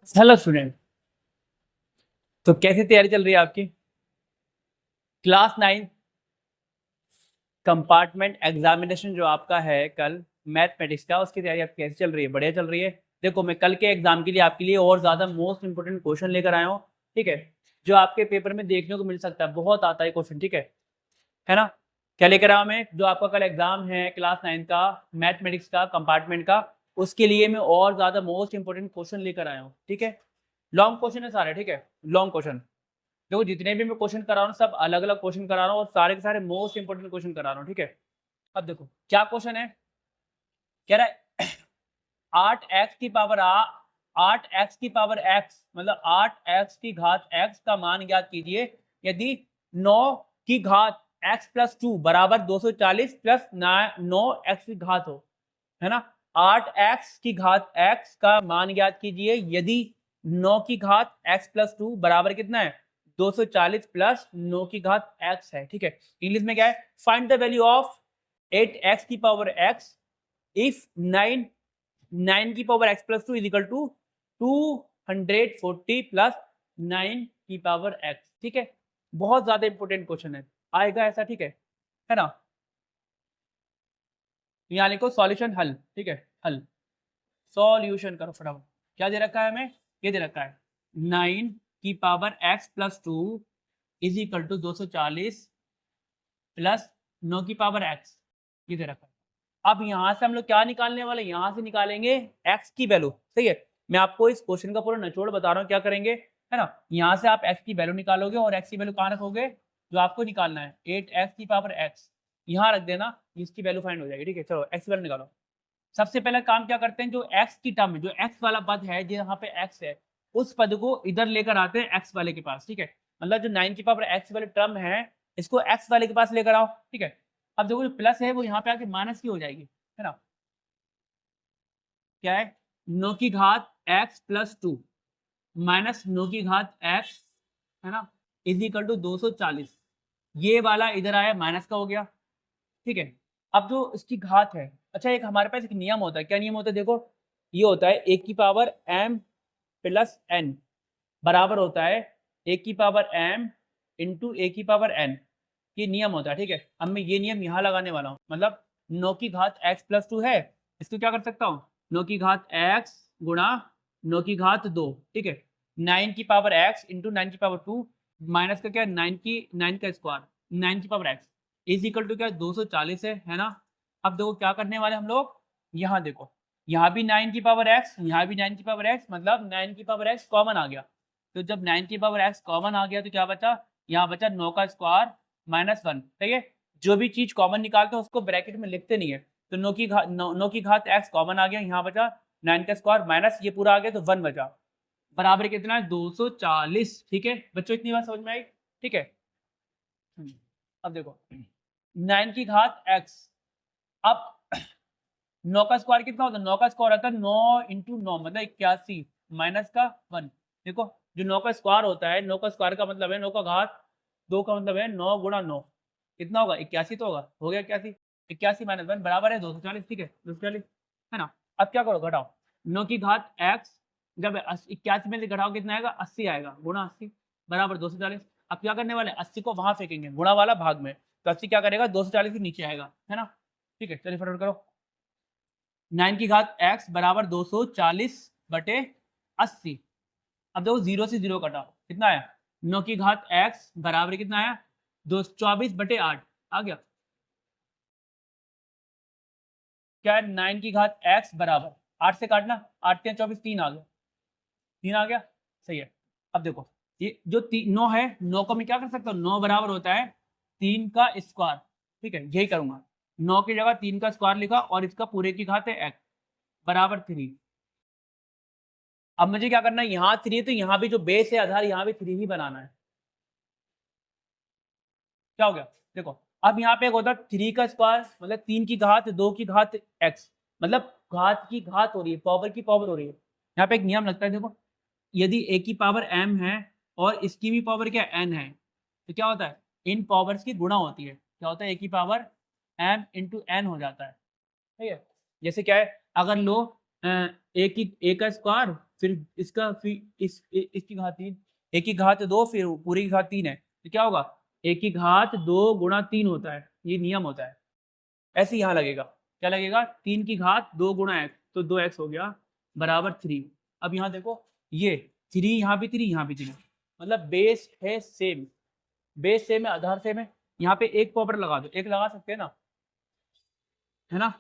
Hello student. तो कैसी तैयारी चल रही है आपकी? क्लास 9 कंपार्टमेंट एग्जामिनेशन जो आपका है कल मैथमेटिक्स का, उसकी तैयारी आपकी कैसी चल रही है? बढ़िया चल रही है। देखो, मैं कल के एग्जाम के लिए आपके लिए और ज़्यादा मोस्ट इंपोर्टेंट क्वेश्चन लेकर आया हूँ। ठीक है, जो आपके पेपर में देखने को मिल सकता है, बहुत आता है क्वेश्चन। ठीक है ना? क्या लेकर आया मैं? जो आपका कल एग्जाम है क्लास 9 का मैथमेटिक्स का कंपार्टमेंट का, उसके लिए मैं और ज़्यादा मोस्ट इंपोर्टेंट क्वेश्चन लेकर आया हूँ। ठीक है, लॉन्ग क्वेश्चन है सारे। ठीक है, लॉन्ग क्वेश्चन। देखो, जितने भी मैं क्वेश्चन करा रहा हूँ सब अलग अलग क्वेश्चन करा रहा हूँ और सारे के सारे मोस्ट इंपोर्टेंट क्वेश्चन करा रहा हूँ। ठीक है, अब देखो क्या क्वेश्चन है। कह रहा है 8x की पावर 8x की पावर x मतलब 8x की घात x का मान ज्ञात कीजिए यदि 9 की घात x प्लस 2 बराबर 240 प्लस 9x की घात हो। है ना? 8x की घात x का मान ज्ञात कीजिए यदि 9 की घात x प्लस 2 बराबर कितना है? 240 प्लस 9 की घात x है। ठीक है, इंग्लिश में क्या है? Find the value of 8x की पावर x इफ 9 की power x plus 2 is equal to 240 plus 9 की पावर x। ठीक है, बहुत ज्यादा इंपॉर्टेंट क्वेश्चन है, आएगा ऐसा। ठीक है ना? यहाँ लिखो सॉल्यूशन हल। ठीक है, हल सॉल्यूशन करो फटाफट। क्या दे रखा है हमें? ये दे रखा है 9 की power x plus 2 is equal to 240 plus 9 की पावर x, ये दे रखा है। अब यहाँ से हम लोग क्या निकालने वाले? यहाँ से निकालेंगे x की वैल्यू। सही है, मैं आपको इस क्वेश्चन का पूरा निचोड़ बता रहा हूँ क्या करेंगे। है ना? यहाँ से आप x की वैल्यू निकालोगे और x की वैल्यू कहाँ रखोगे? जो आपको निकालना है 8x की पावर x यहाँ रख देना, इसकी वैल्यू फाइंड हो जाएगी। ठीक है, चलो x की वैल्यू निकालो। सबसे पहला काम क्या करते हैं, जो x की टर्म, जो x वाला पद है जहाँ पे x है, उस पद को इधर लेकर आते हैं x वाले के पास। ठीक है, मतलब जो 9 की पावर x वाले टर्म है, इसको x वाले के पास लेकर आओ। ठीक है, अब देखो जो प्लस है वो यहाँ पे आके माइनस की हो जाएगी। है ना? क्या है? 9 की घात x प्लस 2 माइनस 9 की घात x, है ना, इज इक्वल टू 240। ये वाला इधर आया, माइनस का हो गया। ठीक है, अब जो इसकी घात है, अच्छा एक हमारे पास एक नियम होता है। क्या नियम होता है? देखो, ये होता है a की पावर m प्लस n बराबर होता है a की पावर m इंटू a की पावर n। ये नियम होता है। ठीक है, अब मैं ये नियम यहाँ लगाने वाला हूँ। मतलब 9 की घात x प्लस 2 है, इसको क्या कर सकता हूँ? 9 की घात x गुणा 9 की घात 2। ठीक है, 9 की पावर x इंटू 9 की पावर 2 माइनस का क्या? 9 का स्क्वायर 9 की power x is equal to क्या? 240 है ना? अब देखो क्या करने वाले हम लोग, यहाँ देखो, यहाँ भी 9 की पावर x, यहाँ भी 9 की पावर x, मतलब 9 की पावर x कॉमन आ गया। तो जब 9 की पावर x कॉमन आ गया तो क्या बचा? यहाँ बचा 9 का स्क्वायर माइनस 1। ठीक है, जो भी चीज कॉमन निकालते हैं उसको ब्रैकेट में लिखते नहीं है। तो 9 की घात x कॉमन आ गया, यहाँ बचा 9 का स्क्वायर माइनस ये पूरा आ गया तो 1 बचा, बराबर कितना है? 240। ठीक है बच्चों, इतनी बात समझ में आई? ठीक है, अब देखो 9 की घात x, अब 9 का स्क्वायर कितना होता है? 9 का स्क्वायर आता है 9 इंटू 9 मतलब 81 माइनस का 1। देखो, जो 9 का स्क्वायर होता है, 9 का स्क्वायर का मतलब है 9 का घात 2 का मतलब है 9 गुणा 9, कितना होगा? 81 तो होगा, हो गया 81। 81 माइनस 1 बराबर है 240। ठीक है, 240 है ना? अब क्या करो, घटाओ 9 की घात x, जब 81 में से घटाओ कितना आएगा? 80 आएगा, गुणा 80 बराबर 240। अब क्या करने वाले? 80 को वहां फेंकेंगे गुणा वाला भाग में, तो 80 क्या करेगा? 240 के नीचे आएगा। है ना? ठीक है, चलिए फटाफट करो। 9 की घात x बराबर 240 बटे 80। अब देखो जीरो से जीरो कटा, कितना आया? 9 की घात x बराबर कितना आया? 224 बटे 8 आ गया। क्या है? 9 की घात x बराबर 8 से काटना, 8 के 24 3 आ गया, 3 आ गया। सही है, अब देखो ये जो 9 है, 9 को मैं क्या कर सकता हूँ? 9 बराबर होता है 3 का स्क्वायर। ठीक है, यही करूंगा, 9 की जगह 3 का स्क्वायर लिखा और इसका पूरे की घात है x बराबर 3। अब मुझे क्या करना है? यहाँ 3 तो यहाँ भी जो बेस है आधार, यहाँ भी 3 ही बनाना है। क्या हो गया? देखो, अब यहाँ पे एक होता है 3 का स्क्वायर मतलब 3 की घात 2 की घात x, मतलब घात की घात हो रही है, पावर की पावर हो रही है। यहाँ पे एक नियम लगता है, देखो, यदि a की पावर m है और इसकी भी पावर क्या n है, तो क्या होता है? इन पावर्स की गुणा होती है। क्या होता है? a की पावर m इंटू n हो जाता है। ठीक है, जैसे क्या है, अगर लो ए का स्क्वायर फिर इसका फिर इसकी घात 3, ए की घात 2 फिर पूरी की घात 3 है, तो क्या होगा ए की घात 2 गुणा 3 होता है, ये नियम होता है। ऐसे यहाँ लगेगा, क्या लगेगा 3 की घात 2 गुणा एक्स, तो 2x हो गया बराबर 3। अब यहाँ देखो ये 3 यहाँ भी 3 यहाँ भी 3, मतलब बेस है सेम, बेस सेम है आधार सेम है। यहाँ पे एक पावर लगा दो, एक लगा सकते हैं ना, है ना।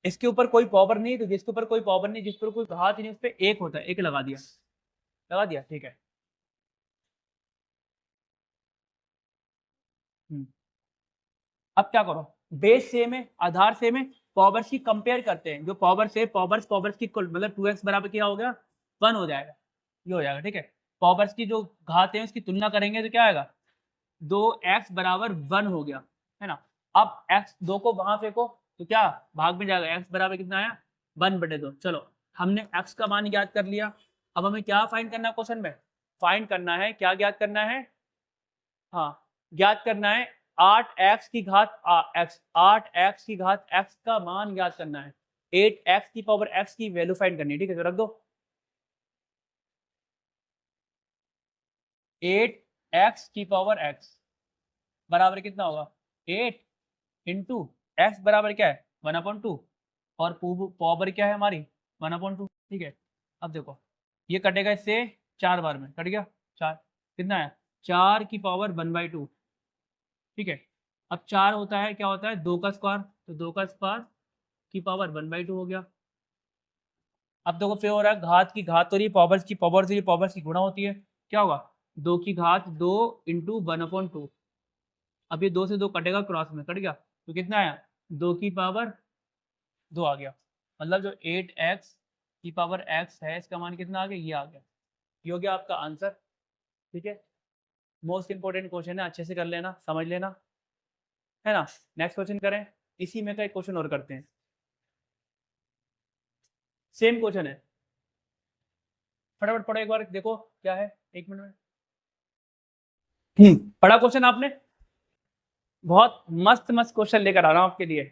इसके ऊपर कोई पावर नहीं, तो जिसके ऊपर कोई पावर नहीं, जिस पर कोई घात नहीं, उस पर एक होता है, एक लगा दिया, लगा दिया, ठीक है। अब क्या करो, बेस सेम है आधार सेम है, पावर्स की कंपेयर करते हैं, जो पावर से पावर्स की कुल मतलब 2x बराबर क्या हो गया 1 हो जाएगा, ये हो जाएगा, ठीक है। पावर्स की जो घात है उसकी तुलना करेंगे तो क्या आएगा 2x बराबर 1 हो गया, है ना। अब x 2 को वहां फेंको तो क्या भाग में जाएगा, x बराबर कितना आया 1/2। चलो हमने x का मान ज्ञात कर लिया, अब हमें क्या फाइंड करना है क्वेश्चन में, फाइंड करना है, क्या ज्ञात करना है, हाँ ज्ञात करना है 8x की घात x, 8x की घात x का मान ज्ञात करना है, 8x की पावर x की वैल्यू फाइंड करनी है, ठीक है। तो रख दो 8x की पावर x बराबर कितना होगा 8 इंटू एक्स बराबर क्या है 1/2 और पावर क्या है हमारी 1/2, ठीक है। अब देखो ये कटेगा इससे 4 बार में, कट गया 4, कितना है 4 की पावर 1/2, ठीक है। अब 4 होता है क्या होता है 2 का स्क्वायर, तो 2 का स्क्वायर की पावर 1/2 हो गया। अब देखो फिर हो रहा है घात की घात तो रही पावर्स की पावर से पावर्स की गुणा होती है, क्या होगा 2 की घात 2 इंटू 1/2, अब ये 2 से 2 कटेगा क्रॉस में, कट गया, तो कितना आया 2 की पावर 2 आ गया, मतलब जो 8x की पावर x है इसका मान कितना आ गया, ये आ गया, ये हो गया आपका आंसर, ठीक है। मोस्ट इंपॉर्टेंट क्वेश्चन है, अच्छे से कर लेना, समझ लेना, है ना। नेक्स्ट क्वेश्चन करें, इसी में का एक क्वेश्चन और करते हैं, सेम क्वेश्चन है, फटाफट पढ़ो एक बार देखो क्या है, 1 मिनट में। पढ़ा क्वेश्चन आपने, बहुत मस्त मस्त क्वेश्चन लेकर आ रहा हूँ आपके लिए,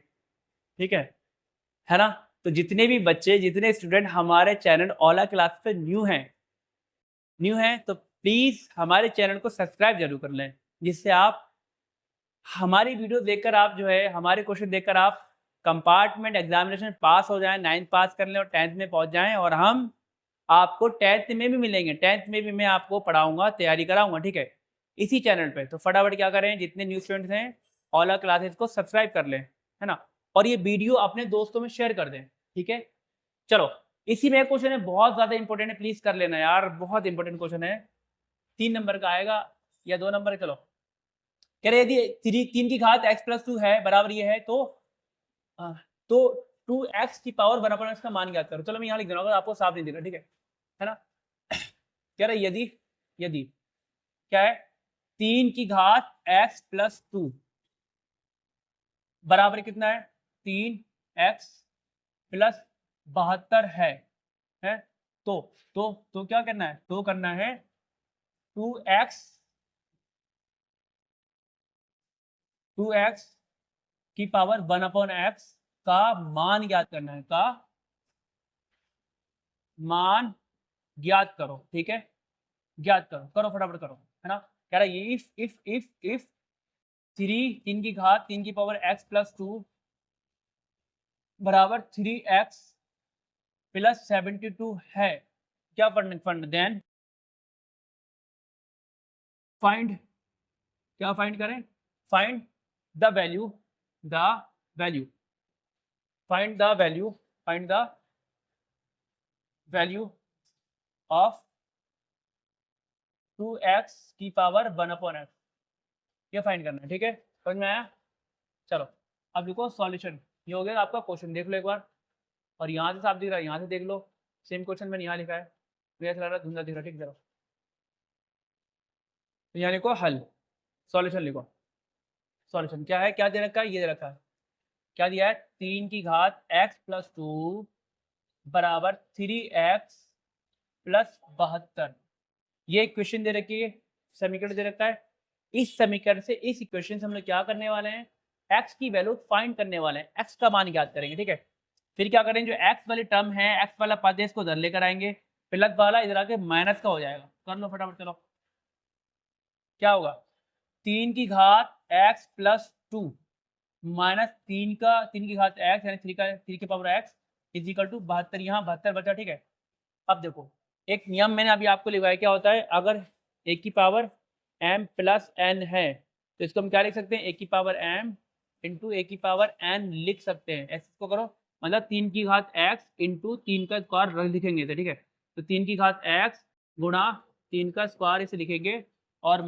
ठीक है ना। तो जितने भी बच्चे जितने स्टूडेंट हमारे चैनल ओला क्लास पे न्यू हैं तो प्लीज हमारे चैनल को सब्सक्राइब जरूर कर लें, जिससे आप हमारी वीडियो देखकर आप जो है हमारे क्वेश्चन देखकर आप कंपार्टमेंट एग्जामिनेशन पास हो जाएं, 9th पास कर लें और 10th में पहुंच जाएं, और हम आपको 10th में भी मिलेंगे, 10th में भी मैं आपको पढ़ाऊंगा, तैयारी कराऊंगा, ठीक है, इसी चैनल पे। तो फटाफट क्या करें, जितने न्यू स्टूडेंट्स हैं ओला क्लासेस को सब्सक्राइब कर लें, है ना, और ये वीडियो अपने दोस्तों में शेयर कर दें, ठीक है। चलो इसी में एक क्वेश्चन है, बहुत ज्यादा इंपॉर्टेंट है, प्लीज कर लेना यार, बहुत इंपॉर्टेंट क्वेश्चन है, 3 नंबर का आएगा या 2 नंबर, चलो कह रहे यदि 3 की घात x प्लस 2 है बराबर ये है आ, तो 2x की पावर 1/x का मान ज्ञात करो। चलो मैं यहाँ लिख दे रहा हूँ, आपको साफ नहीं दिख रहा, ठीक है ना। कह रहे यदि यदि क्या है 3 की घात x प्लस 2 बराबर कितना है 3x प्लस 72 है तो क्या करना है, तो करना है 2x की पावर 1/x का मान ज्ञात करना है, का मान ज्ञात करो, ठीक है, ज्ञात करो, करो फटाफट करो, है ना। कह रहा है ये इफ 3 की घात 3 की पावर x प्लस 2 बराबर 3x प्लस 72 है, क्या फंड देन फाइंड, क्या फाइंड करें, find the value the value find the value find the value of 2x की पावर 1/x, ये फाइंड करना है, ठीक है, समझ में आया। चलो अब देखो सॉल्यूशन, ये हो गया आपका क्वेश्चन, देख लो एक बार, और यहाँ से साफ दिख रहा है, यहाँ से देख लो, सेम क्वेश्चन मैंने यहाँ लिखा है, मुझे ऐसा लग रहा है धुंधला दिख रहा है, ठीक, चलो तो यहाँ लिखो हल, सॉल्यूशन लिखो, सॉल्यूशन क्या है, क्या दे रखा है, ये दे रखा है, क्या दिया है 3 की घात x प्लस 2 बराबर 3x प्लस 72, ये इक्वेशन दे रखी है, समीकरण दे रखा है। इस समीकरण से इस इक्वेशन से हम लोग क्या करने वाले हैं, x की वैल्यू फाइंड करने वाले हैं, x का मान ज्ञात करेंगे, ठीक है। फिर क्या करेंगे, जो एक्स वाली टर्म है, एक्स वाला पद है, इसको इधर लेकर आएंगे, प्लस वाला इधर आके माइनस का हो जाएगा। कर लो फटाफट, चलो क्या होगा, 3 की घात x प्लस 2 माइनस 3 की घात x यानी 3 की power x is equal to 72। यहाँ 72 बचा, ठीक है। अब देखो एक नियम मैंने अभी आपको लिखवाया, क्या होता है, अगर a की पावर m प्लस n है तो इसको हम क्या लिख सकते हैं, a की पावर m इंटू a की पावर n लिख सकते हैं। ऐसे इसको करो, मतलब 3 की घात x इंटू 3 का स्क्वायर लिखेंगे इसे, ठीक है। तो 3 की घात x गुणा 3 का स्क्वायर इसे लिखेंगे, और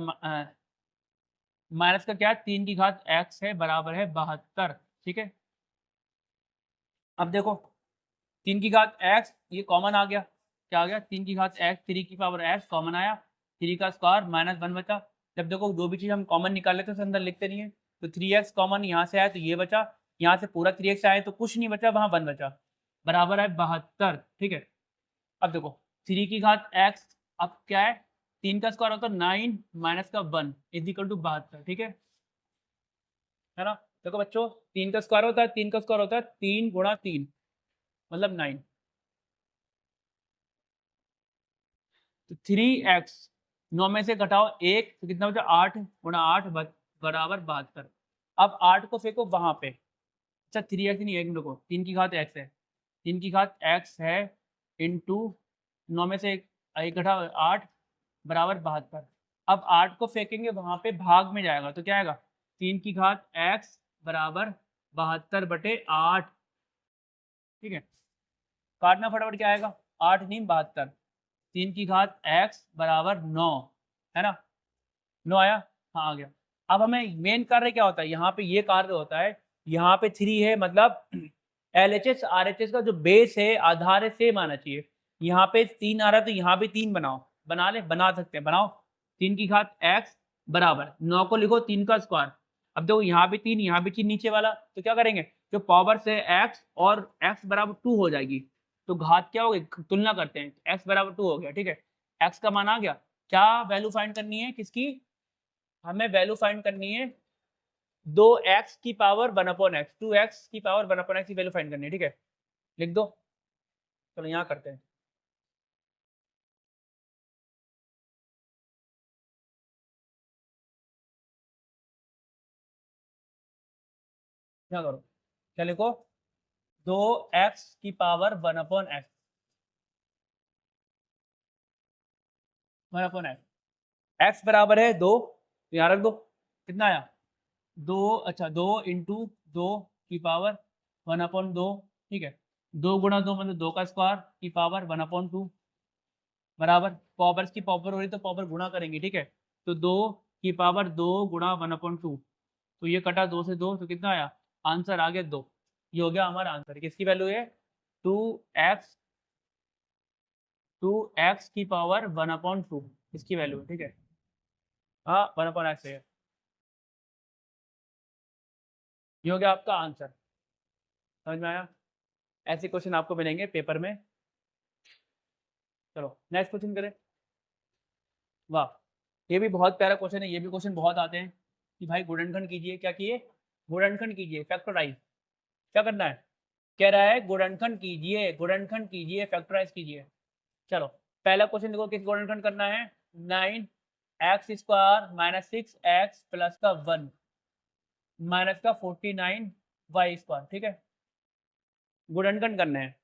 माइनस का क्या है, 3 की घात x है बराबर है 72, ठीक है। अब देखो 3 की घात x ये कॉमन आ गया, क्या आ गया, 3 की घात x, 3 की पावर x कॉमन आया, 3 का स्क्वायर माइनस 1 बचा। जब देखो जो भी चीज़ हम कॉमन निकाल लेते हैं तो अंदर लिखते नहीं है, तो 3x कॉमन यहाँ से आया तो ये बचा, यहाँ से पूरा 3x आया तो कुछ नहीं बचा, वहाँ 1 बचा, बराबर है 72, ठीक है। अब देखो 3 की घात x, अब क्या है, 3 का स्क्वायर होता है 9 माइनस का 1 इज इक्वल टू 72, ठीक है ना। देखो बच्चों 3 का स्क्वायर होता है, 3 का स्क्वायर होता है 3 गुणा 3 मतलब 9, तो 3x 9 में से घटाओ 1 तो कितना बचा, 8 गुणा 8 बराबर 72। अब 8 को फेंको वहाँ पे, अच्छा 3x नहीं है, एक मिनट को, 3 की घात x है, 3 की घात x है इंटू 9 में से एक घटाओ 8 बराबर 72। अब 8 को फेंकेंगे वहाँ पे, भाग में जाएगा तो क्या आएगा, 3 की घात x बराबर 72/8, ठीक है। काटना फटाफट, क्या आएगा, 8 नहीं 72, 3 की घात x बराबर 9, है ना, 9 आया, हाँ आ गया। अब हमें मेन कार्य क्या होता है, यहाँ पे ये कार्य होता है, यहाँ पे 3 है, मतलब LHS RHS का जो बेस है, आधार है, सेम आना चाहिए। यहाँ पे 3 आ रहा है तो यहाँ भी 3 बनाओ, बना सकते हैं, बनाओ। 3 की घात x बराबर 9 को लिखो 3 का स्क्वायर। अब देखो यहाँ भी 3, यहाँ भी 3 नीचे वाला, तो क्या करेंगे, जो पावर से x और x बराबर 2 हो जाएगी, तो घात क्या होगी, तुलना करते हैं, x बराबर 2 हो गया, ठीक है। x का मान आ गया, क्या वैल्यू फाइंड करनी है किसकी, हमें वैल्यू फाइंड करनी है 2x की पावर 1/x, 2x की पावर 1/x की वैल्यू फाइंड करनी है, ठीक है। लिख दो, चलो यहाँ करते हैं, क्या करो, क्या लिखो, 2x की पावर 1/x, 1/x, x बराबर है 2, तो यहाँ रख दो, कितना आया 2, अच्छा 2 इंटू 2 की पावर 1/2, ठीक है। 2 गुणा 2 मतलब 2 का स्क्वायर की पावर 1/2 बराबर, पावर्स की पावर हो रही तो पावर गुणा करेंगे, ठीक है। तो 2 की पावर 2 गुणा 1/2, तो ये कटा 2 से 2 तो कितना आया, आंसर आ गया 2। ये हो गया हमारा आंसर, किसकी वैल्यू है, 2x, 2x की पावर 1/2 इसकी वैल्यू है, ठीक है। हाँ 1/x है, ये हो गया आपका आंसर, समझ में आया। ऐसे क्वेश्चन आपको मिलेंगे पेपर में। चलो नेक्स्ट क्वेश्चन करें। वाह, ये भी बहुत प्यारा क्वेश्चन है, ये भी क्वेश्चन बहुत आते हैं कि भाई गुणनखंड कीजिए, क्या किए, गुणनखंड कीजिए, फैक्टराइज, क्या करना है, कह रहा है गुणनखंड कीजिए, गुणनखंड कीजिए, फैक्टराइज कीजिए। चलो पहला क्वेश्चन देखो, किस गुणनखंड करना है, 9x² माइनस 6x प्लस का 1 माइनस का 49y², ठीक है, गुणनखंड करना है।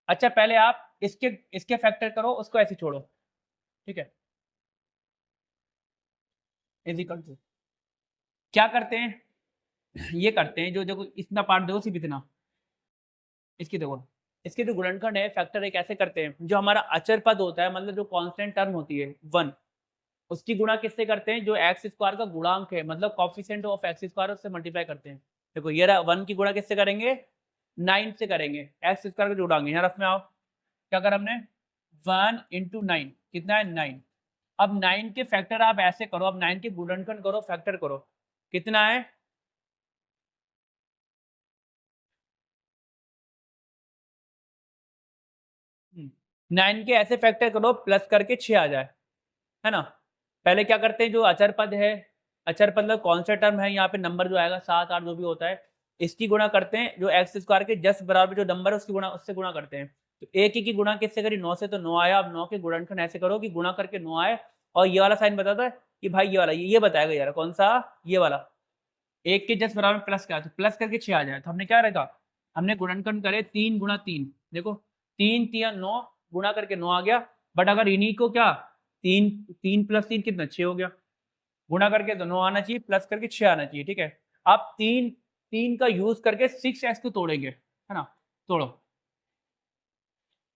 अच्छा पहले आप इसके फैक्टर करो, उसको ऐसे छोड़ो, ठीक है, इज इक्वल टू, क्या करते हैं, ये करते हैं, जो देखो इतना पार्ट देखो, सिर्फ इतना, इसकी देखो, इसके जो गुणनखंड है, फैक्टर है, कैसे करते हैं, जो हमारा अचर पद होता है, मतलब जो कांस्टेंट टर्म होती है 1, उसकी गुणा किससे करते हैं, जो x² का गुणांक है, मतलब कॉफिशिएंट ऑफ x², उससे मल्टीप्लाई करते हैं। देखो ये रहा 1 की गुणा किससे करेंगे, 9 से करेंगे, x² का जोड़ाएंगे, यहाँ रफ में आओ, क्या करा हमने, 1 इंटू 9 कितना है 9। अब 9 के फैक्टर आप ऐसे करो, अब 9 के गुणनखंड करो, फैक्टर करो, कितना है, 9 के ऐसे फैक्टर करो प्लस करके 6 आ जाए, है ना। पहले क्या करते हैं, जो अचर पद है, अचर पद मतलब कौन सा टर्म है, यहाँ पे नंबर जो आएगा 7 8 जो भी होता है, इसकी गुणा करते हैं, जो एक्स स्क्वायर के जस्ट बराबर जो नंबर है उसकी गुणा, उससे गुणा करते हैं। तो एक ही की गुणा किससे करी, 9 से, तो 9 आया। अब 9 के गुणनखंड ऐसे करो कि गुणा करके 9 आए, और ये वाला साइन बताता है कि भाई ये वाला, ये बताएगा यार कौन सा, ये वाला। एक के जस्ट बराबर प्लस क्या है, तो प्लस करके 6 आ जाए, तो हमने क्या रखा, हमने गुणनखंड करे 3 गुणा 3, देखो 3 3 9 गुणा करके 9 आ गया। बट अगर इन्हीं को क्या 3 3 प्लस 3 कितना 6 हो गया, गुणा करके तो 9 आना चाहिए, प्लस करके 6 आना चाहिए, ठीक है। अब 3 का यूज करके 6x को तोड़ेंगे, है ना, तोड़ो,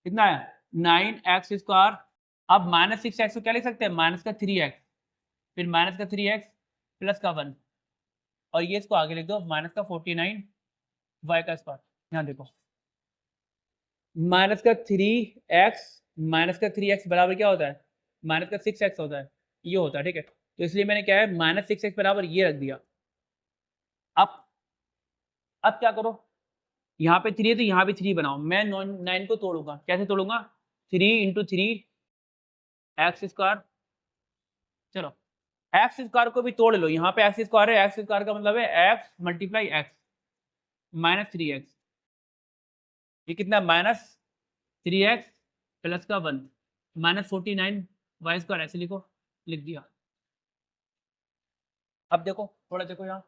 कितना है 9x स्क्वायर। अब माइनस 6x को क्या लिख सकते हैं, माइनस का 3x, फिर माइनस का 3x प्लस का 1, और ये इसको आगे लिख दो माइनस का 49 y का स्क्वायर। यहाँ देखो माइनस का 3x, माइनस का 3x बराबर क्या होता है, माइनस का 6x होता है, ये होता है, ठीक है। तो इसलिए मैंने क्या है माइनस 6x बराबर ये रख दिया। अब क्या करो, यहाँ पे 3 है तो यहाँ भी 3 बनाओ। मैं 9 को तोड़ूंगा, कैसे तोड़ूंगा, 3 इंटू 3 एक्स स्क्वायर। चलो एक्स स्क्वायर को भी तोड़ लो, यहाँ पे एक्स स्क्वायर है, एक्स स्क्वायर का मतलब है x multiply x minus 3x, ये कितना माइनस 3x प्लस का 1 माइनस 49 वाई स्क्वायर, ऐसे लिखो, लिख दिया। अब देखो थोड़ा देखो यहाँ,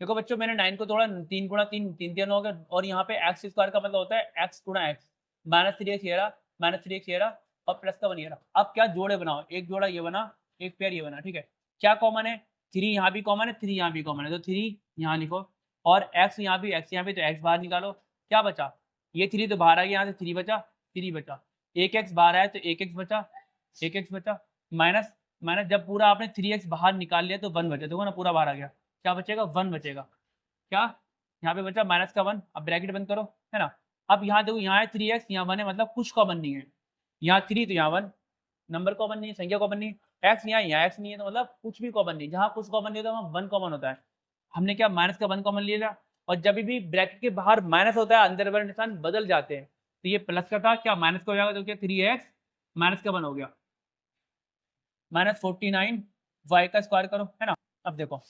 देखो बच्चों मैंने 9 को तोड़ा, 3 गुणा 3 3 3 हो गया, और यहाँ पे एक्स स्क्वायर का मतलब होता है एक्स गुणा एक्स, माइनस 3x ये रहा, माइनस 3x ये रहा, और प्लस का 1 ये रहा। अब क्या जोड़े बनाओ, एक जोड़ा ये बना, एक पेयर ये बना, ठीक है। क्या कॉमन है, 3 यहाँ भी कॉमन है, 3 यहाँ भी कॉमन है, तो 3 यहाँ लिखो, और x यहाँ भी, x यहाँ भी, तो x बाहर निकालो, क्या बचा, ये 3 तो बाहर आ गया, यहाँ से 3 बचा, 3 बचा, एक x बाहर आया तो एक x बचा, एक x बचा, माइनस माइनस, जब पूरा आपने 3x बाहर निकाल लिया तो 1 बचा, देखो ना पूरा बाहर आ गया, क्या बचेगा 1 बचेगा, क्या यहाँ पे बचा माइनस का 1। अब ब्रैकेट बंद करो, है ना। अब यहाँ देखो, यहाँ है 3x, यहाँ 1 है, मतलब कुछ कॉमन नहीं है, यहाँ 3 तो यहाँ 1, नंबर कॉमन नहीं है, संख्या कॉमन नहीं है, x यहाँ x नहीं है, तो मतलब कुछ भी कॉमन नहीं, जहाँ कुछ कॉमन नहीं होता वहाँ 1 कॉमन होता है। हमने क्या माइनस का 1 कॉमन ले लिया, और जब भी ब्रैकेट के बाहर माइनस होता है अंदर वाले निशान बदल जाते हैं, तो ये प्लस का था, क्या माइनस का हो जाएगा, तो क्या 3x माइनस का 1 हो गया, माइनस 49 y का स्क्वायर करो, है ना। अब देखो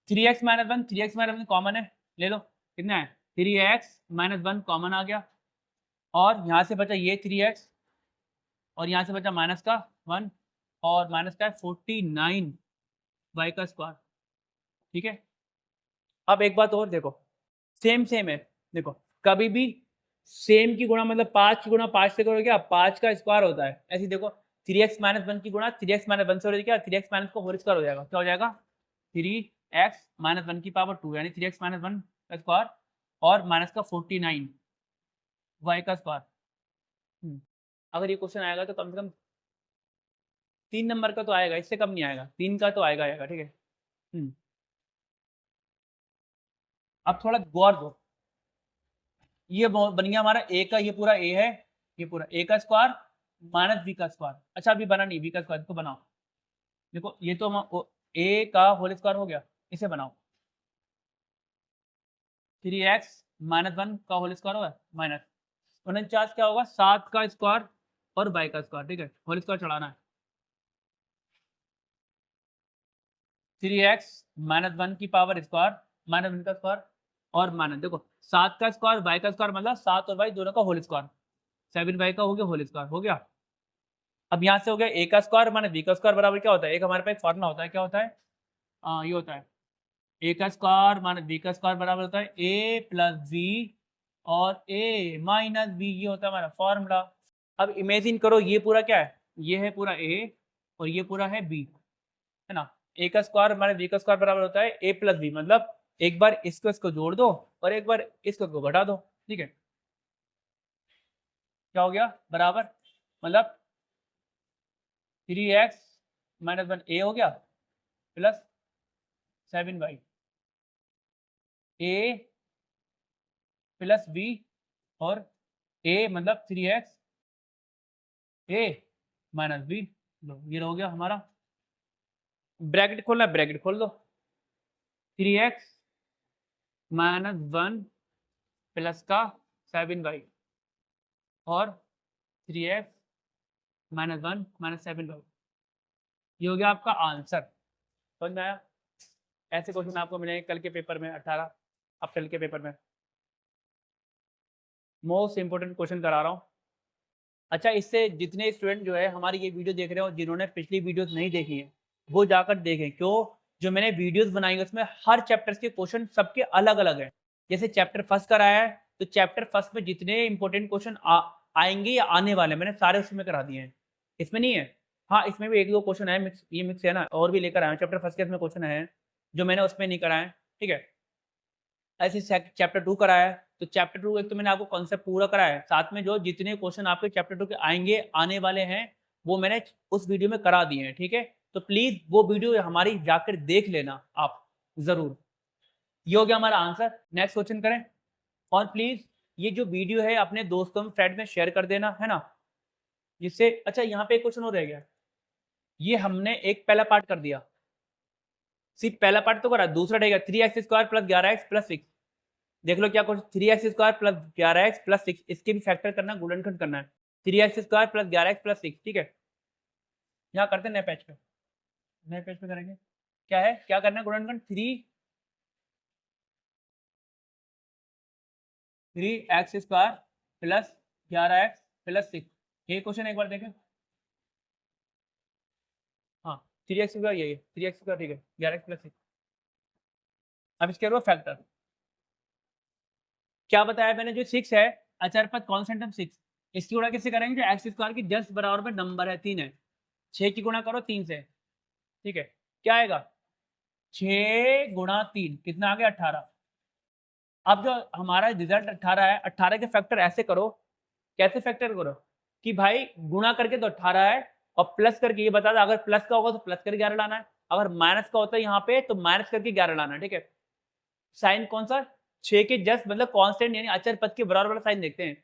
3x minus 1, 3x minus 1 common है, ले लो, कितना है 3x माइनस 1 कॉमन आ गया, और यहाँ से बचा ये 3x, और यहाँ से बचा माइनस का 1, और माइनस का 49 y का स्क्वायर, ठीक है। अब एक बात और देखो, सेम सेम है, देखो कभी भी सेम की गुणा मतलब 5 की गुणा 5 से करोगे क्या, 5 का स्क्वायर होता है, ऐसे देखो 3x माइनस 1 की गुणा 3x माइनस 1 से हो रही है, क्या 3x माइनस का होल स्क्वायर हो जाएगा, क्या हो जाएगा 3x माइनस 1 की पावर 2, यानी 3x माइनस 1 का स्क्वायर, और माइनस का 49 y का स्क्वायर। अगर ये क्वेश्चन आएगा तो कम से कम 3 नंबर का तो आएगा, इससे कम नहीं आएगा, 3 का तो आएगा आएगा, ठीक है। अब थोड़ा गौर दो, ये बन गया हमारा a का, ये पूरा a है, ये पूरा a का स्क्वायर माइनस b का स्क्वायर। अच्छा अभी बना नहीं b का स्क्वायर, इसको बनाओ, देखो ये तो a का होल स्क्वायर हो गया, इसे बनाओ 3x माइनस 1 का होल स्क्वायर होगा, माइनस 49 क्या होगा 7 का स्क्वायर और y का स्क्वायर, ठीक है, होल स्क्वायर चढ़ाना है। 3x माइनस 1 की पावर स्क्वायर माइनस 1 का स्क्वायर, और माइनस देखो 7 का स्क्वायर y का स्क्वायर, मतलब 7 और y दोनों का होल स्क्वायर, 7y का हो गया होल स्क्वायर, हो गया। अब यहाँ से हो गया a का स्क्वायर माइनस b का स्क्वायर बराबर क्या होता है, एक हमारे पास फॉर्मूला होता है, क्या होता है, ये होता है a का स्क्वायर माइनस b का स्क्वायर बराबर होता है a प्लस b, और a माइनस b, ये होता है हमारा फॉर्मूला। अब इमेजिन करो ये पूरा क्या है, ये है पूरा a और ये पूरा है b, है ना। a का स्क्वायर माइनस b का स्क्वायर बराबर होता है a प्लस b, मतलब एक बार इसको जोड़ दो और एक बार इसको घटा दो, ठीक है। क्या हो गया बराबर, मतलब 3x माइनस 1 a हो गया plus 7y, a plus b, और a मतलब 3x a माइनस b, लो ये हो गया हमारा। ब्रैकेट खोलना, ब्रैकेट खोल दो, 3x माइनस 1 प्लस का 7y, और 3x माइनस 1 माइनस 7y, ये हो गया आपका आंसर, समझ में आया। ऐसे क्वेश्चन आपको मिलेंगे कल के पेपर में 18 अप्रैल के पेपर में। मोस्ट इंपोर्टेंट क्वेश्चन करा रहा हूँ। अच्छा, इससे जितने स्टूडेंट जो है हमारी ये वीडियो देख रहे हो, जिन्होंने पिछली वीडियोस नहीं देखी है वो जाकर देखें। क्यों? जो मैंने वीडियोस बनाई है उसमें हर चैप्टर्स के क्वेश्चन सबके अलग अलग हैं। जैसे चैप्टर फर्स्ट कराया है तो चैप्टर फर्स्ट में जितने इंपॉर्टेंट क्वेश्चन आएंगे या आने वाले मैंने सारे उसमें करा दिए हैं। इसमें नहीं है, हाँ इसमें भी एक दो क्वेश्चन है मिक्स, ये मिक्स है ना, और भी लेकर आए हैं चैप्टर फर्स्ट के इसमें क्वेश्चन है जो मैंने उसमें नहीं कराए। ठीक है, ऐसे चैप्टर 2 कराया है तो चैप्टर 2 एक तो मैंने आपको कॉन्सेप्ट पूरा कराया है, साथ में जो जितने क्वेश्चन आपके चैप्टर 2 के आएंगे आने वाले हैं वो मैंने उस वीडियो में करा दिए हैं। ठीक है, तो प्लीज वो वीडियो हमारी जाकर देख लेना आप जरूर। ये हो गया हमारा आंसर। नेक्स्ट क्वेश्चन करें। और प्लीज ये जो वीडियो है अपने दोस्तों में फ्रेंड में शेयर कर देना, है ना, जिससे। अच्छा, यहाँ पे एक क्वेश्चन और रह गया। ये हमने एक पहला पार्ट कर दिया, सिर्फ पहला पार्ट तो करा, दूसरा रहेगा 3x² + 11x + 6। देख लो क्या क्वेश्चन, 3x² + 11x + 6, इसके भी फैक्टर करना, गुणनखंड करना है। 3x² + 11x + 6। ठीक है, यहाँ करते हैं नए पेज पे, नए पेज पे करेंगे। क्या है, क्या करना है गुणनखंड? 3x² + 11x + 6। ये क्वेश्चन एक बार देखें। हाँ, 3x² यही है, 3x², ठीक है, 11x + 6। अब इसके बाद फैक्टर क्या बताया मैंने, जो 6 है अचरपद कांस्टेंट ऑफ 6, इसकी गुणा किससे करेंगे? जो x² की जस्ट बराबर में नंबर है 3 है, 6 की गुणा करो 3 से। ठीक है, क्या आएगा? 6 गुणा 3 कितना आ गया? 18। अब जो हमारा रिजल्ट 18 है, 18 के फैक्टर ऐसे करो, कैसे फैक्टर करो कि भाई गुणा करके तो 18 है और प्लस करके, ये बता दो अगर प्लस का होगा तो प्लस करके 11 लाना है, अगर माइनस का होता है यहाँ पे तो माइनस करके 11 लाना है। ठीक है, साइन कौन सा? 6 के जस्ट मतलब कांस्टेंट यानी अचर पद के बराबर वाला साइन देखते हैं।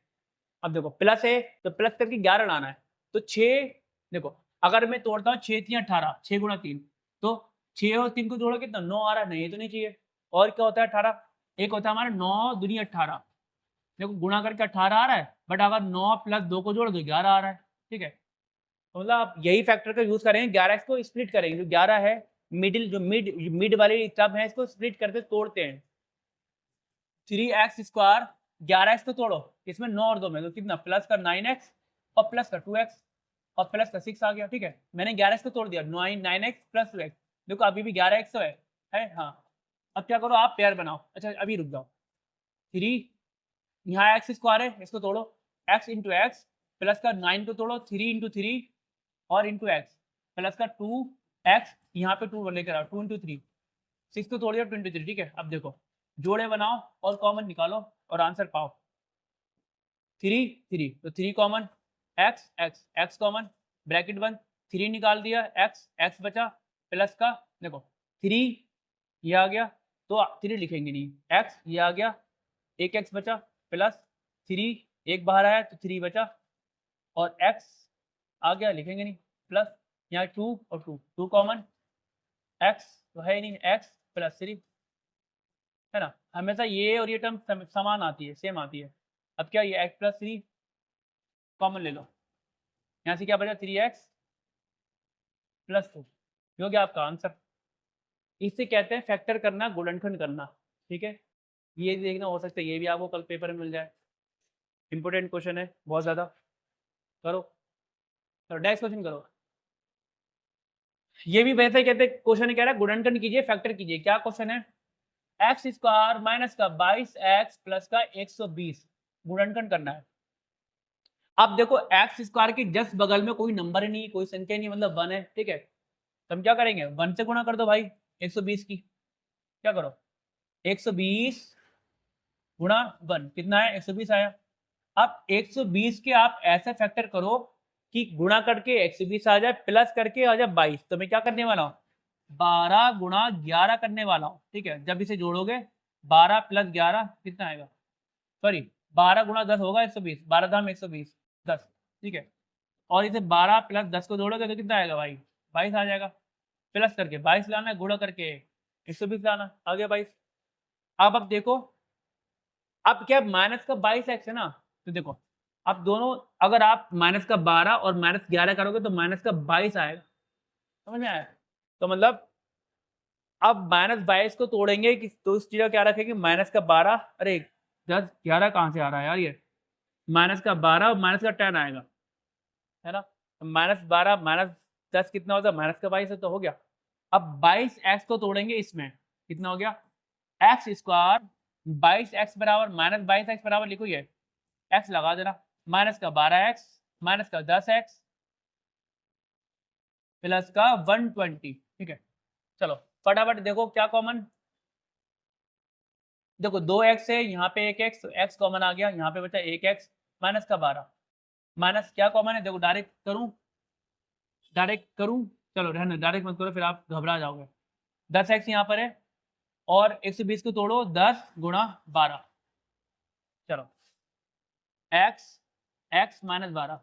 अब देखो प्लस है तो प्लस करके 11 लाना है, तो 6, देखो अगर मैं तोड़ता हूँ 6 3 18, 6 गुणा 3, तो 6 और 3 को जोड़ो कितना? 9 आ रहा है, नहीं ये तो नहीं चाहिए। और क्या होता है 18? एक होता है हमारा 9 दूनी 18, देखो गुणा करके 18 आ रहा है, बट अगर 9 + 2 को जोड़ो तो 11 आ रहा है। ठीक है, तो मतलब आप यही फैक्टर का यूज करेंगे, 11x को स्प्लिट करेंगे, जो 11 है मिडिल, जो मिड मिड वाली टर्म है इसको स्प्लिट करके तोड़ते हैं। 3x² 11x को तोड़ो, इसमें 9 और 2 में तो कितना? प्लस का 9x और प्लस का 2x और प्लस का 6 आ गया। ठीक है, मैंने 11x को तोड़ दिया, 9x + 2x, देखो अभी भी 11x तो है हाँ। अब क्या करो, आप पेयर बनाओ। अच्छा अभी रुक जाओ, 3 यहाँ x² है, इसको तोड़ो, x इंटू एक्स प्लस का 9 को तोड़ो, 3 इंटू 3 और इंटू एक्स प्लस का 2x, यहाँ पे 2 लेकर आओ, 2 इंटू 3, 6 को तोड़ दिया 23। ठीक है, अब देखो जोड़े बनाओ और कॉमन निकालो और आंसर पाओ। 3 3 तो 3 कॉमन, x कॉमन, ब्रैकेट बंद, 3 निकाल दिया, x बचा प्लस का, देखो 3 ये आ गया तो 3 लिखेंगे नहीं, x ये आ गया, एक x बचा प्लस 3, एक बाहर आया तो 3 बचा और x आ गया, लिखेंगे नहीं, प्लस यहाँ 2 और 2 कॉमन, x तो है ही नहीं, x प्लस 3, है ना, हमेशा ये और ये टर्म समान आती है, सेम आती है। अब क्या, ये x + 3 कॉमन ले लो, यहाँ से क्या बचा? 3x + 2, ये हो गया आपका आंसर। इसे कहते हैं फैक्टर करना, गुणनखंड करना। ठीक है, ये देखना, हो सकता है ये भी आपको कल पेपर में मिल जाए, इंपॉर्टेंट क्वेश्चन है बहुत ज़्यादा। करो, तो नेक्स्ट क्वेश्चन करो। ये भी वैसे ही कहते हैं, क्वेश्चन कह रहा है गुणनखंड कीजिए, फैक्टर कीजिए। क्या क्वेश्चन है? x² माइनस का 22x प्लस का 120 गुणनखंड करना है। अब देखो x² के जस्ट बगल में कोई नंबर ही नहीं, कोई संख्या नहीं, मतलब 1 है। ठीक है, तो हम क्या करेंगे? 1 से गुणा कर दो भाई 120 की, क्या करो 120 गुणा 1 कितना है? 120 आया। अब 120 के आप ऐसे फैक्टर करो कि गुणा करके 120 आ जाए, प्लस करके आ जाए 22, तो मैं क्या करने वाला हूँ? 12 गुणा 11 करने वाला हूँ। ठीक है, जब इसे जोड़ोगे 12 + 11 कितना आएगा? सॉरी 12 गुणा 10 होगा 120, 12 धाम 120 10। ठीक है, और इसे 12 + 10 को जोड़ोगे तो कितना आएगा भाई? 22 आ जाएगा। प्लस करके 22 लाना है, गुणा करके 120 लाना, आ गया 22। अब देखो, अब क्या माइनस का 22x है ना, तो देखो अब दोनों, अगर आप माइनस का 12 और माइनस 11 करोगे तो माइनस का 22 आएगा, समझ में आया? तो मतलब अब -22 को तोड़ेंगे तो इस चीज़ का क्या रखेंगे, -12, अरे 10 11 कहाँ से आ रहा है यार ये, -12 और -10 आएगा, है ना? -12 -10 कितना होता है, -22 तो हो गया। अब 22x को तोड़ेंगे इसमें, कितना हो गया, एक्स स्क्वायर 22x बराबर -22x बराबर लिखो ये, x लगा देना, -12x -10x प्लस का 120, ठीक है। चलो फटाफट देखो क्या कॉमन, देखो 2x है, यहाँ पे 1x, तो x कॉमन आ गया, यहाँ पे बचा 1x -12 माइनस क्या कॉमन है, देखो डायरेक्ट करूँ, चलो रहने डायरेक्ट मत करो फिर आप घबरा जाओगे। 10x यहाँ पर है और 120 को तोड़ो 10 गुणा 12, चलो x -12,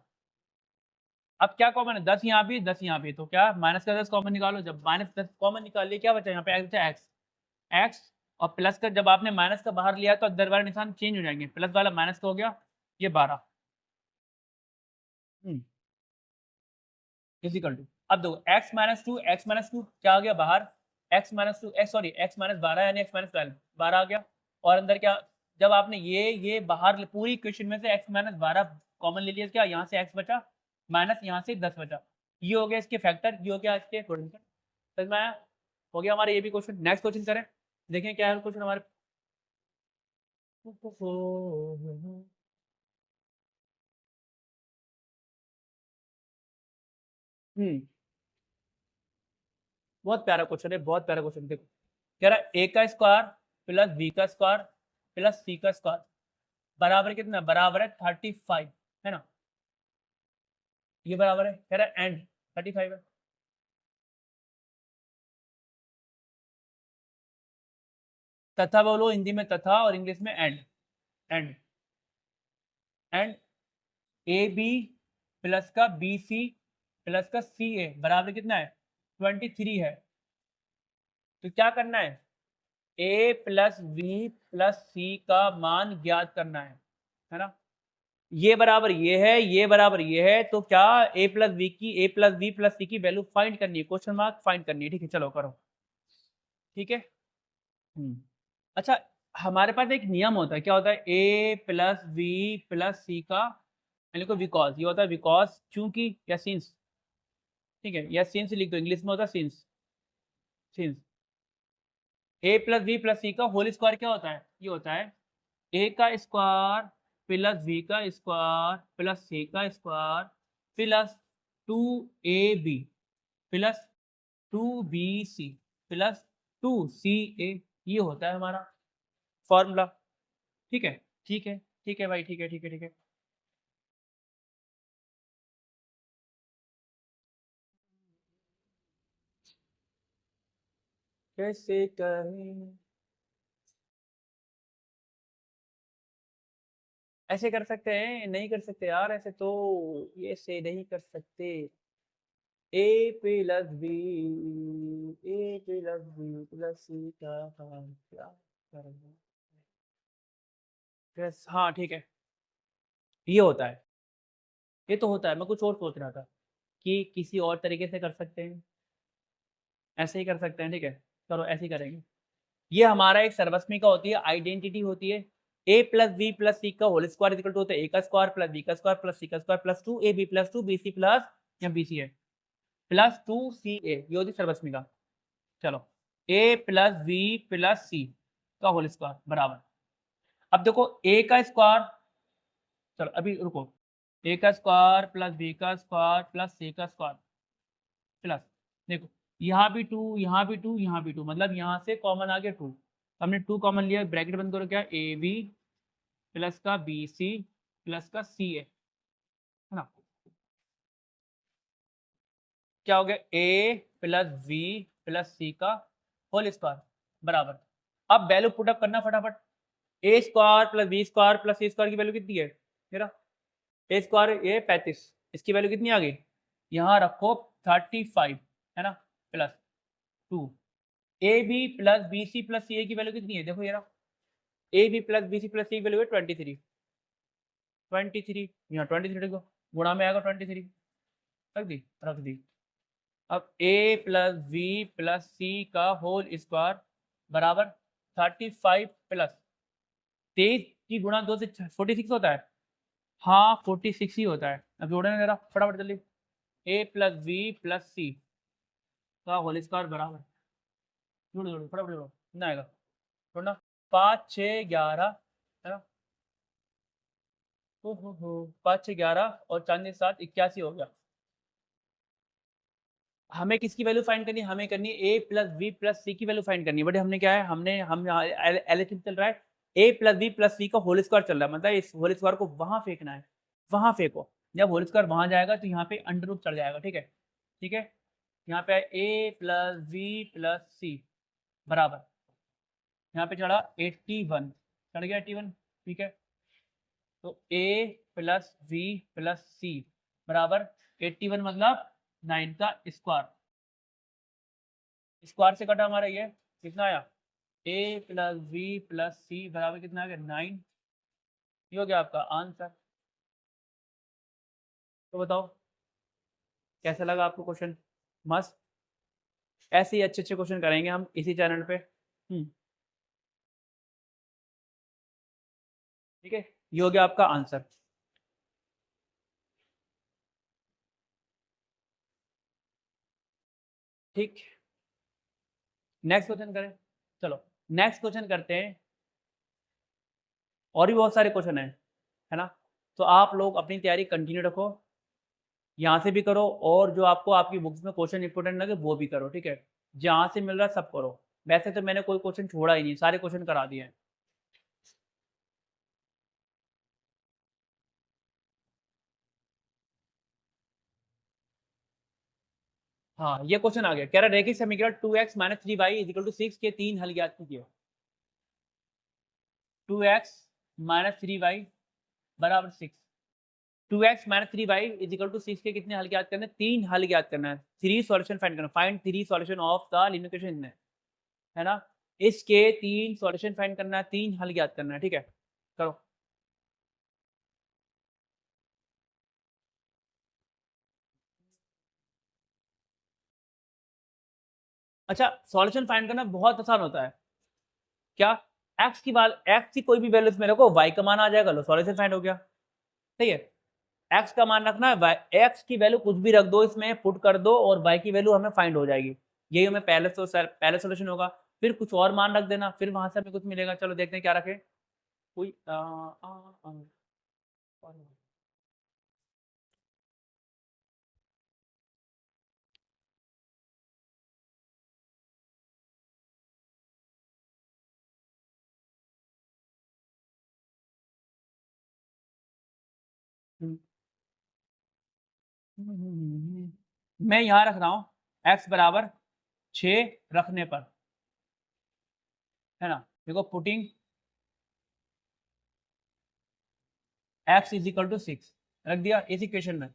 अब क्या कॉमन है, 10 यहाँ भी 10 यहाँ भी, तो क्या माइनस का 10 कॉमन निकालो, जब -10 कॉमन निकाल लिया क्या बचा यहाँ पे, बचा x और प्लस का जब आपने माइनस का बाहर लिया तो अंदर वाले निशान चेंज हो जाएंगे, प्लस वाला माइनस का हो गया, ये 12 इजिकल टू, अब देखो x -2 क्या आ गया बाहर, x -12 यानी x -12 12 आ गया, और अंदर क्या, जब आपने ये बाहर पूरी इक्वेशन में से x -12 कॉमन ले लिया, क्या यहाँ से x बचा माइनस यहाँ से 10 बचा, ये हो गया इसके फैक्टर, ये हो गया इसके कोएफिशिएंट, समझ में आया, हो गया हमारा ये भी क्वेश्चन। नेक्स्ट क्वेश्चन करें, देखें क्या है क्वेश्चन हमारे, हम्म बहुत प्यारा क्वेश्चन है, बहुत प्यारा क्वेश्चन, देखो कह रहा है a का स्क्वायर प्लस b का स्क्वायर प्लस c का स्क्वायर बराबर कितना, बराबर है 35, है ना, ये बराबर है, कह रहा है एंड 35 है, तथा बोलो हिंदी में तथा और इंग्लिश में and, and and A B plus का बी सी प्लस का सी ए बराबर कितना है 23 है, तो क्या करना है, ए प्लस बी प्लस सी का मान ज्ञात करना है ना, ये बराबर ये है, ये बराबर ये है, तो क्या ए प्लस बी प्लस सी की वैल्यू फाइंड करनी है, क्वेश्चन मार्क फाइंड करनी है, ठीक है चलो करो, ठीक है। अच्छा, हमारे पास एक नियम होता है, क्या होता है, ए प्लस बी प्लस सी का को बिकॉज, ये होता है बिकॉज, चूंकि या सिंस, ठीक है, या सिंस लिख दो, इंग्लिश में होता है सिंस, सिंस ए प्लस बी प्लस सी का होल स्क्वायर क्या होता है, ये होता है ए का स्क्वायर प्लस बी का स्क्वायर प्लस सी का square plus 2ab plus 2bc plus 2ca, ये होता है हमारा फॉर्मूला, ठीक है, ठीक है, ठीक है भाई, ठीक है, ठीक है, ठीक है। कैसे करें, ऐसे कर सकते हैं, नहीं कर सकते यार ऐसे तो, ये से नहीं कर सकते, ए प्लस बी ए प्लस बी प्लस सी का हम क्या करेंगे, यस हाँ ठीक है, ये होता है, ये तो होता है, मैं कुछ और सोच रहा था कि किसी और तरीके से कर सकते हैं, ऐसे ही कर सकते हैं, ठीक है, चलो ऐसे ही करेंगे, ये हमारा एक सर्वस्मिका होती है, आइडेंटिटी होती है, ए प्लस बी प्लस सी का होल स्क्वायर इक्वल टू होता है ए का स्क्वायर प्लस बी का स्क्वायर प्लस सी का square plus 2ab plus 2bc plus या bc है प्लस 2ca, ये होती है सर्वस्मिका, चलो ए प्लस बी प्लस सी का होल स्क्वायर बराबर, अब देखो ए का स्क्वायर, चलो अभी रुको, ए का स्क्वायर प्लस बी का स्क्वायर प्लस सी का स्क्वायर प्लस, देखो यहाँ भी 2 यहाँ भी 2 यहाँ भी 2, मतलब यहाँ से कॉमन आ गया 2, हमने 2 कॉमन लिया, ब्रैकेट बंद करो, क्या ए बी प्लस का बी सी प्लस का सी ए, है ना, क्या हो गया A plus B plus C का होल स्क्वायर बराबर, अब वैल्यू पुटअप करना फटाफट, A square plus B square plus C square की वैल्यू कितनी है, मेरा ए स्क्वायर ये 35, इसकी वैल्यू कितनी आ गई, यहाँ रखो 35, है ना, plus 2 A B plus B C plus C A की वैल्यू कितनी है, देखो ये रहा A B plus B C plus C की वैल्यू है 23 यहाँ 23 लिखो, गुणा में आएगा 23, रख दी, अब a plus v plus c का होल स्क्वायर बराबर 35 प्लस 23 की गुणा 2 से 46 होता है। हाँ 46 ही होता है। अब जोड़े ना जरा फटाफट जल्दी। a plus v plus c का होल स्क्वायर बराबर, जोड़ो जोड़ो फटाफट जोड़ो, कितना आएगा जोड़ना, 5 6 11 है ना, हो 5 6 11 और 4 7 81 हो गया। हमें किसकी वैल्यू फाइंड करनी है? हमें करनी है a plus we plus C की वैल्यू फाइंड करनी है। बट हमने क्या है, हम यहाँ एलएचएम चल रहा है, a plus we plus C का होल स्क्वायर चल रहा है, मतलब इस होल स्क्वायर को वहां फेंकना है, वहां फेंको। जब होल स्क्वायर वहां जाएगा तो यहाँ पे अंडर रूट चढ़ जाएगा। ठीक है, ठीक है, यहाँ पे a प्लस वी प्लस सी बराबर, यहाँ पे चढ़ा 81, चढ़ गया 81। ठीक है, तो a प्लस वी प्लस सी बराबर 81 मतलब 9 का स्क्वायर, स्क्वायर से कटा हमारा ये कितना आया, a प्लस वी प्लस सी बराबर कितना आ गया 9। ये हो गया आपका आंसर। तो बताओ कैसा लगा आपको क्वेश्चन? मस्त। ऐसे ही अच्छे अच्छे क्वेश्चन करेंगे हम इसी चैनल पे। ठीक है, ये हो गया आपका आंसर। ठीक, नेक्स्ट क्वेश्चन करें। चलो नेक्स्ट क्वेश्चन करते हैं। और भी बहुत सारे क्वेश्चन है ना, तो आप लोग अपनी तैयारी कंटिन्यू रखो, यहाँ से भी करो और जो आपको आपकी बुक्स में क्वेश्चन इंपॉर्टेंट लगे वो भी करो। ठीक है, जहाँ से मिल रहा है सब करो। वैसे तो मैंने कोई क्वेश्चन छोड़ा ही नहीं, सारे क्वेश्चन करा दिए हैं। हाँ ये क्वेश्चन आ गया, कह रहा रेखिक समीकरण 2x minus 3y is equal to 6 के 3 हल ज्ञात कीजिए। 2x माइनस 3y बराबर 6, 2x minus 3y is equal to 6 के कितने हल ज्ञात करने हैं? 3 हल ज्ञात करना है। 3 सॉल्यूशन फाइंड करना, find 3 solution of the linear equation है ना, इसके 3 सॉल्यूशन फाइंड करना है, 3 हल ज्ञात करना है। ठीक है, करो। अच्छा, सॉल्यूशन फाइंड करना बहुत आसान होता है। क्या? एक्स की कोई भी वैल्यू इसमें रखो, वाई का मान आ जाएगा, लो सॉल्यूशन फाइंड हो गया। ठीक है, एक्स का मान रखना है, एक्स की वैल्यू कुछ भी रख दो इसमें, पुट कर दो और वाई की वैल्यू हमें फाइंड हो जाएगी। यही हमें पहले सोल्यूशन होगा। फिर कुछ और मान रख देना, फिर वहां से हमें कुछ मिलेगा। चलो देखते हैं क्या रखे। कोई मैं यहाँ रख रहा हूँ x बराबर 6 रखने पर, है ना, देखो putting x is equal to 6 रख दिया इस इक्वेशन में।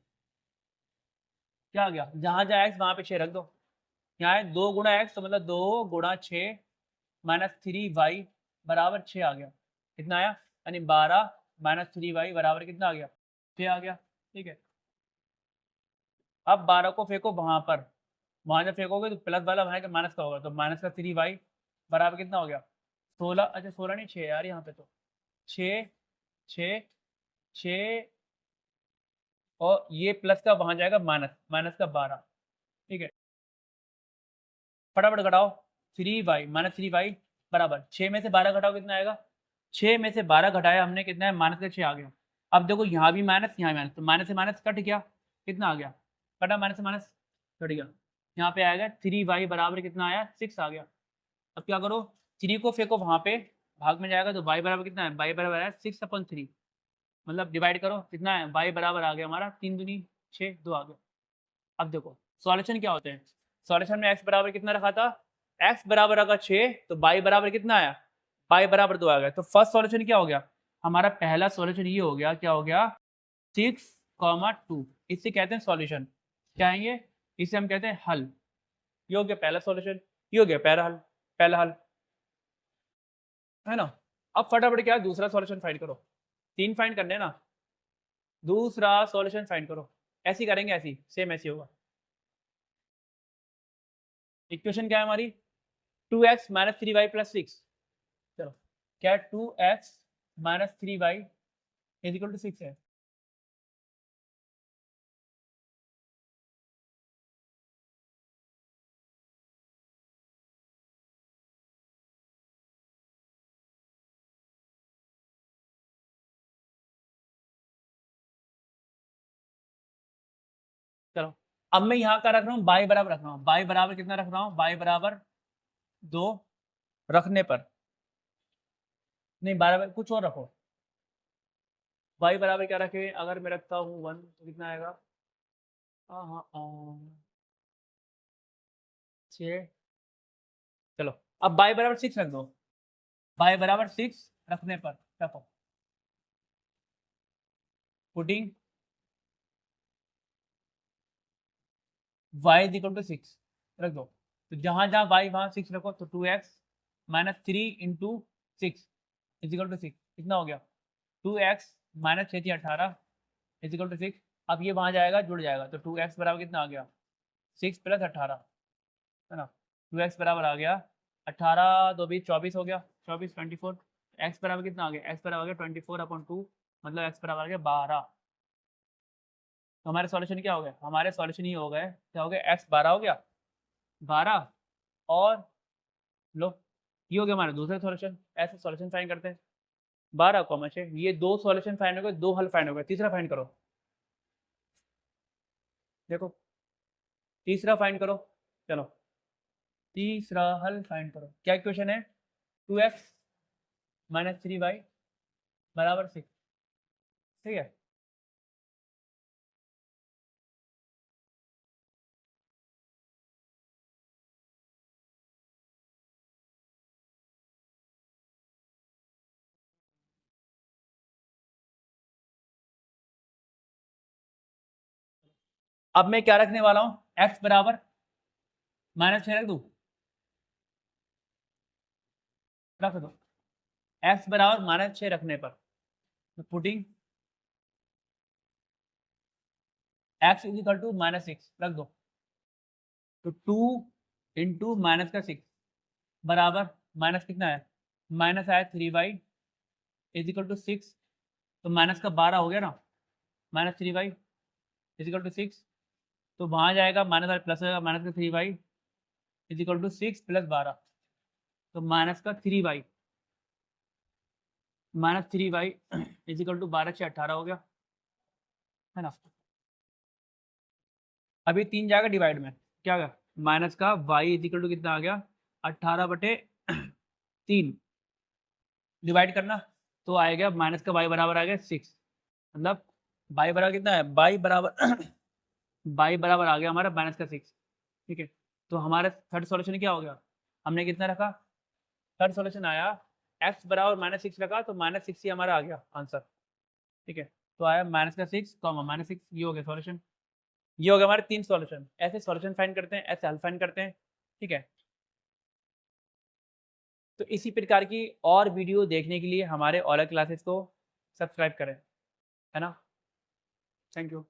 क्या आ गया, जहां जहां x वहां पे 6 रख दो। यहाँ है 2 गुणा x, तो मतलब 2 गुणा 6 माइनस 3y बराबर 6 आ गया। कितना आया, यानी 12 माइनस 3y बराबर कितना आ गया, 6 आ गया। ठीक है, अब 12 को फेंको वहां पर, वहां जब फेंकोगे तो प्लस वाला वहां का माइनस का होगा, तो माइनस का 3y बराबर कितना हो गया 16। अच्छा 16 नहीं 6 यार, यहाँ पे तो 6 6 6 और ये प्लस का वहां जाएगा माइनस, माइनस का 12। ठीक है, फटाफट घटाओ, 3y माइनस 3y बराबर 6 में से 12 घटाओ कितना आएगा, 6 में से 12 घटाया हमने कितना है, माइनस का 6 आ गया। अब देखो यहाँ भी माइनस यहाँ भी माइनस, तो माइनस से माइनस कट गया, कितना आ गया, कटा माइनस से माइनस कट गया। यहाँ पे आएगा 3y बराबर कितना आया, 6 आ गया। अब क्या करो, 3 को फेंको वहाँ पे, भाग में जाएगा तो y बराबर कितना है, y बराबर है 6/3, मतलब डिवाइड करो कितना है, y बराबर आ गया हमारा 3 दूनी 6, 2 आ गया। अब देखो सॉल्यूशन क्या होते हैं, सॉल्यूशन में x बराबर कितना रखा था, x बराबर रखा 6, तो y बराबर कितना आया, y बराबर 2 आ गया। तो फर्स्ट सॉल्यूशन क्या हो गया हमारा, पहला सॉल्यूशन ये हो गया, क्या हो गया 6,2, इसे कहते हैं सॉल्यूशन। क्या है ये, इसे हम कहते हैं हल। ये हो गया पहला सॉल्यूशन, ये हो गया पहला हल, है ना। अब फटाफट क्या दूसरा सॉल्यूशन फाइंड करो, 3 फाइंड करने ना, दूसरा सॉल्यूशन फाइंड करो। ऐसे ही करेंगे, ऐसी सेम ऐसी होगा। इक्वेशन क्या है हमारी 2x माइनस 3y प्लस 6। चलो क्या 2x minus 3y is equal to 6 है। चलो अब मैं यहाँ का रख रहा हूँ y बराबर रख रहा हूँ, y बराबर कितना रख रहा हूँ, y बराबर 2 रखने पर, नहीं बराबर कुछ और रखो, y बराबर क्या रखे, अगर मैं रखता हूँ 1 तो कितना आएगा, हाँ हाँ 6। चलो अब y बराबर 6 रख दो, y बराबर 6 रखने पर रखो, putting y is equal to 6 रख दो, तो जहाँ जहाँ y वहाँ 6 रखो, तो 2x minus 3 into 6 is equal to 6 कितना हो गया, 2x minus 6 18 is equal to 6। अब ये वहाँ जाएगा जुड़ जाएगा, तो 2x बराबर कितना आ गया 6 प्लस 18 है ना, 2x बराबर आ गया 18 2 20 24 हो गया, 24 24, x बराबर कितना आ गया, x बराबर आ गया 24/2, मतलब x बराबर आ गया 12। तो हमारे सॉल्यूशन क्या हो गया, हमारे सॉल्यूशन ही हो गए, क्या हो गया x 12 हो गया 12, और लो ये हो गया हमारा दूसरा सॉल्यूशन। ऐसे सॉल्यूशन फाइंड करते हैं, 12 ये 2 सॉल्यूशन फाइंड हो गए, 2 हल फाइंड हो गए, तीसरा फाइंड करो, देखो तीसरा फाइंड करो, चलो तीसरा हल फाइंड करो, क्या इक्वेशन है 2x माइनस 3y बराबर 6, ठीक है। अब मैं क्या रखने वाला हूँ, x बराबर -6 रख दूँ, रख दो, x बराबर -6 रखने पर, तो putting x is equal to -6 रख दो, तो 2 इंटू माइनस का 6 बराबर माइनस कितना है, माइनस आया 3y इज इक्वल टू 6, तो माइनस का 12 हो गया ना, -3y इज इक्वल टू 6, तो वहाँ जाएगा माइनस और प्लस होगा, माइनस का 3y is equal to 6 plus 12, तो माइनस का 3y इज इक्वल टू 12 से 18 हो गया, है ना। अभी 3 जाएगा डिवाइड में, क्या होगा माइनस का y इज इक्वल टू कितना आ गया 18/3, डिवाइड करना तो आएगा माइनस का y बराबर आ गया 6, मतलब y बराबर कितना है, y बराबर y बराबर आ गया हमारा माइनस का 6, ठीक है। तो हमारा थर्ड सॉल्यूशन क्या हो गया, हमने कितना रखा, थर्ड सॉल्यूशन आया x बराबर -6 रखा, तो -6 ही हमारा आ गया आंसर, ठीक है। तो आया माइनस का 6 -6, ये हो गया सॉल्यूशन, ये हो गया हमारे 3 सॉल्यूशन। ऐसे सॉल्यूशन फाइंड करते हैं, ऐसे हल फाइंड करते हैं, ठीक है। तो इसी प्रकार की और वीडियो देखने के लिए हमारे ऑनलाइन क्लासेस को सब्सक्राइब करें, है ना। Thank you.